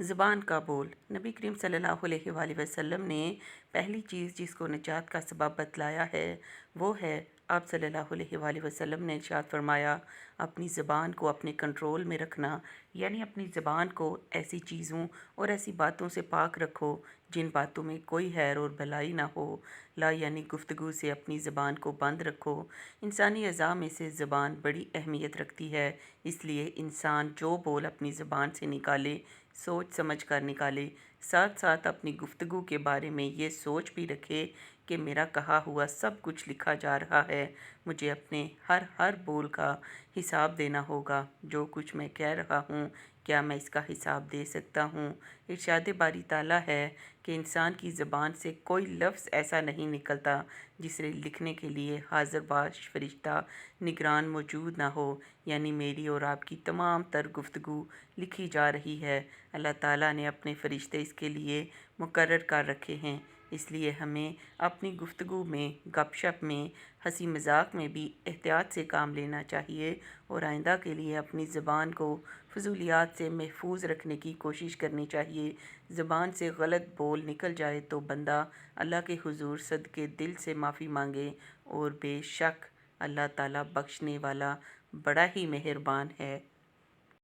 زبان کا بول۔ نبی کریم صلی اللہ علیہ وآلہ وسلم نے پہلی چیز جس کو نجات کا سبب بتلایا ہے وہ ہے، آپ صلی اللہ علیہ وآلہ وسلم نے ارشاد فرمایا، اپنی زبان کو اپنے کنٹرول میں رکھنا، یعنی اپنی زبان کو ایسی چیزوں اور ایسی باتوں سے پاک رکھو جن باتوں میں کوئی خیر اور بھلائی نہ ہو۔ لا یعنی گفتگو سے اپنی زبان کو بند رکھو۔ انسانی اعضاء میں سے زبان بڑی اہمیت رکھتی ہے، اس لیے انسان جو بول اپنی زبان سے نکالے سوچ سمجھ کر نکالے، ساتھ ساتھ اپنی گفتگو کے بارے میں یہ سوچ بھی رکھے کہ میرا کہا ہوا سب کچھ لکھا جا رہا ہے، مجھے اپنے ہر بول کا حساب دینا ہوگا، جو کچھ میں کہہ رہا ہوں کیا میں اس کا حساب دے سکتا ہوں۔ ارشاد باری تعالیٰ ہے کہ انسان کی زبان سے کوئی لفظ ایسا نہیں نکلتا جسے لکھنے کے لیے حاضر باش فرشتہ نگران موجود نہ ہو، یعنی میری اور آپ کی تمام تر گفتگو لکھی جا رہی ہے۔ اللہ تعالیٰ نے اپنے فرشتے اس کے لیے مقرر کر رکھے ہیں، اس لیے ہمیں اپنی گفتگو میں، گپ شپ میں، ہنسی مذاق میں بھی احتیاط سے کام لینا چاہیے اور آئندہ کے لیے اپنی زبان کو فضولیات سے محفوظ رکھنے کی کوشش کرنی چاہیے۔ زبان سے غلط بول نکل جائے تو بندہ اللہ کے حضور صدقے دل سے معافی مانگے، اور بے شک اللہ تعالیٰ بخشنے والا بڑا ہی مہربان ہے۔